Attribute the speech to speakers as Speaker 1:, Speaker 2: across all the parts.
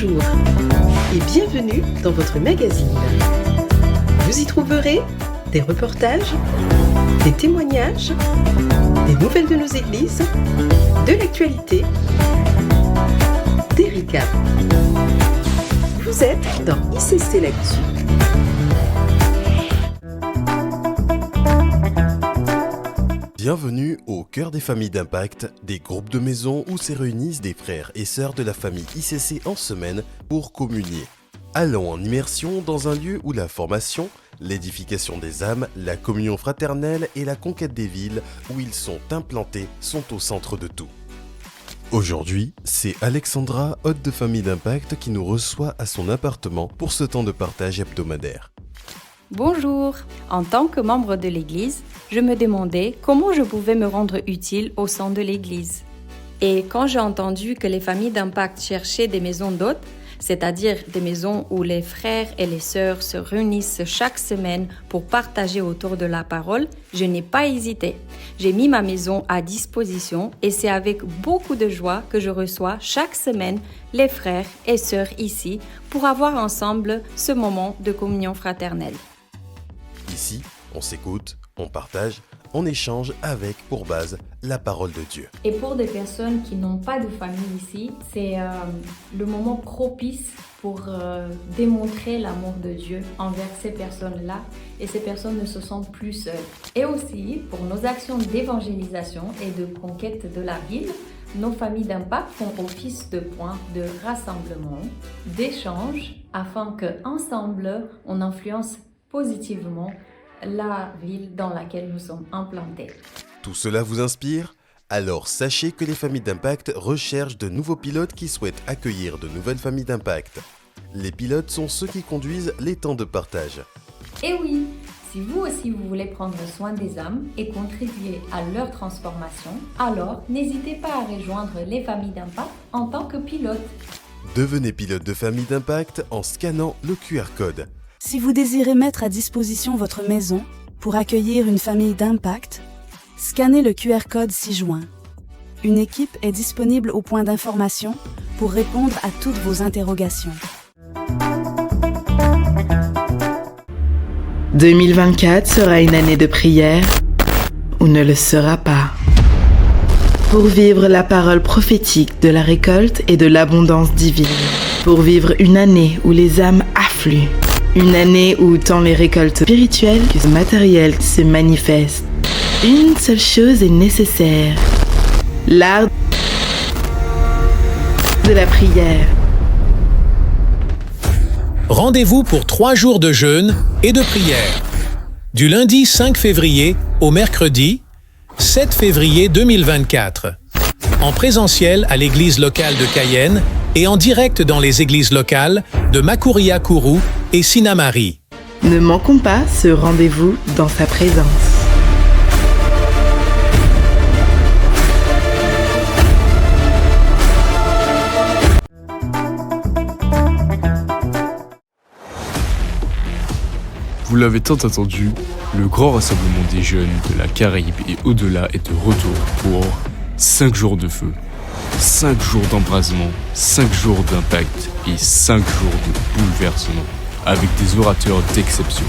Speaker 1: Bonjour et bienvenue dans votre magazine. Vous y trouverez des reportages, des témoignages, des nouvelles de nos églises, de l'actualité, des récaps. Vous êtes dans ICC L'Actu.
Speaker 2: Bienvenue au cœur des familles d'impact, des groupes de maison où se réunissent des frères et sœurs de la famille ICC en semaine pour communier. Allons en immersion dans un lieu où la formation, l'édification des âmes, la communion fraternelle et la conquête des villes où ils sont implantés sont au centre de tout. Aujourd'hui, c'est Alexandra, hôte de famille d'impact, qui nous reçoit à son appartement pour ce temps de partage hebdomadaire.
Speaker 3: Bonjour! En tant que membre de l'Église, je me demandais comment je pouvais me rendre utile au sein de l'Église. Et quand j'ai entendu que les familles d'impact cherchaient des maisons d'hôtes, c'est-à-dire des maisons où les frères et les sœurs se réunissent chaque semaine pour partager autour de la parole, je n'ai pas hésité. J'ai mis ma maison à disposition et c'est avec beaucoup de joie que je reçois chaque semaine les frères et sœurs ici pour avoir ensemble ce moment de communion fraternelle.
Speaker 2: Ici, on s'écoute, on partage, on échange avec, pour base, la parole de Dieu.
Speaker 3: Et pour des personnes qui n'ont pas de famille ici, c'est le moment propice pour démontrer l'amour de Dieu envers ces personnes-là et ces personnes ne se sentent plus seules. Et aussi, pour nos actions d'évangélisation et de conquête de la ville, nos familles d'impact font office de point de rassemblement, d'échange, afin qu'ensemble, on influence positivement la ville dans laquelle nous sommes implantés.
Speaker 2: Tout cela vous inspire ? Alors sachez que les familles d'impact recherchent de nouveaux pilotes qui souhaitent accueillir de nouvelles familles d'impact. Les pilotes sont ceux qui conduisent les temps de partage.
Speaker 3: Et oui, si vous aussi vous voulez prendre soin des âmes et contribuer à leur transformation, alors n'hésitez pas à rejoindre les familles d'impact en tant que pilote.
Speaker 2: Devenez pilote de famille d'impact en scannant le QR code.
Speaker 4: Si vous désirez mettre à disposition votre maison pour accueillir une famille d'impact, scannez le QR code ci-joint. Une équipe est disponible au point d'information pour répondre à toutes vos interrogations.
Speaker 5: 2024 sera une année de prière ou ne le sera pas. Pour vivre la parole prophétique de la récolte et de l'abondance divine. Pour vivre une année où les âmes affluent. Une année où tant les récoltes spirituelles que matérielles se manifestent. Une seule chose est nécessaire. L'art de la prière.
Speaker 6: Rendez-vous pour 3 jours de jeûne et de prière. Du lundi 5 février au mercredi 7 février 2024. En présentiel à l'église locale de Cayenne et en direct dans les églises locales de Makuria Kourou et Sinamari.
Speaker 5: Ne manquons pas ce rendez-vous dans sa présence.
Speaker 7: Vous l'avez tant attendu, le grand rassemblement des jeunes de la Caraïbe et au-delà est de retour pour 5 jours de feu, 5 jours d'embrasement, 5 jours d'impact et 5 jours de bouleversement, avec des orateurs d'exception.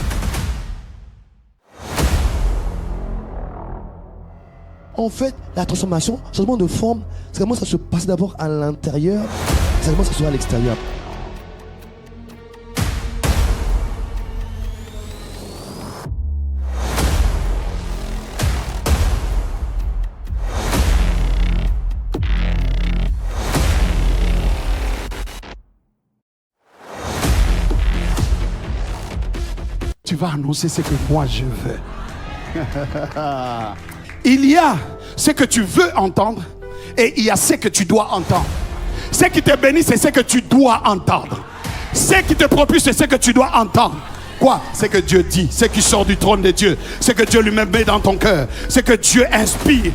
Speaker 8: En fait, la transformation, changement de forme, c'est comment ça se passe d'abord à l'intérieur, c'est comment ça se passe à l'extérieur.
Speaker 9: Tu vas annoncer ce que moi je veux. Il y a ce que tu veux entendre et il y a ce que tu dois entendre. Ce qui te bénit, c'est ce que tu dois entendre. Ce qui te propulse, c'est ce que tu dois entendre. Quoi? C'est que Dieu dit, ce qui sort du trône de Dieu, ce que Dieu lui-même met dans ton cœur, ce que Dieu inspire.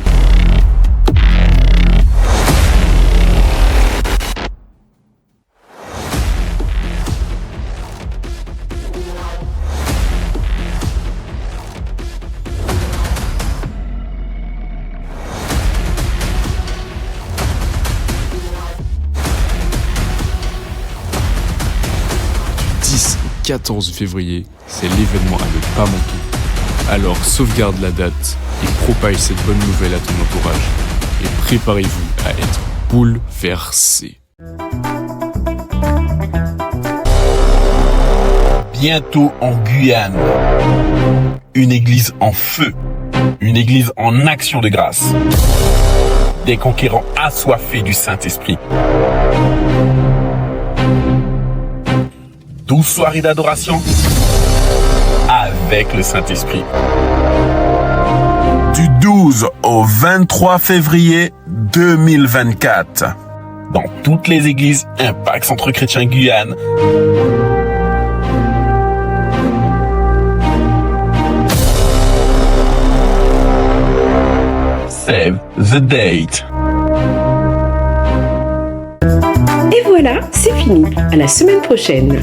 Speaker 7: 14 février, c'est l'événement à ne pas manquer. Alors sauvegarde la date et propage cette bonne nouvelle à ton entourage. Et préparez-vous à être bouleversé.
Speaker 10: Bientôt en Guyane, une église en feu, une église en action de grâce, des conquérants assoiffés du Saint-Esprit. 12 soirées d'adoration avec le Saint-Esprit. Du 12 au 23 février 2024, dans toutes les églises Impact Centre Chrétien Guyane. Save the date.
Speaker 1: Et voilà, c'est fini. À la semaine prochaine.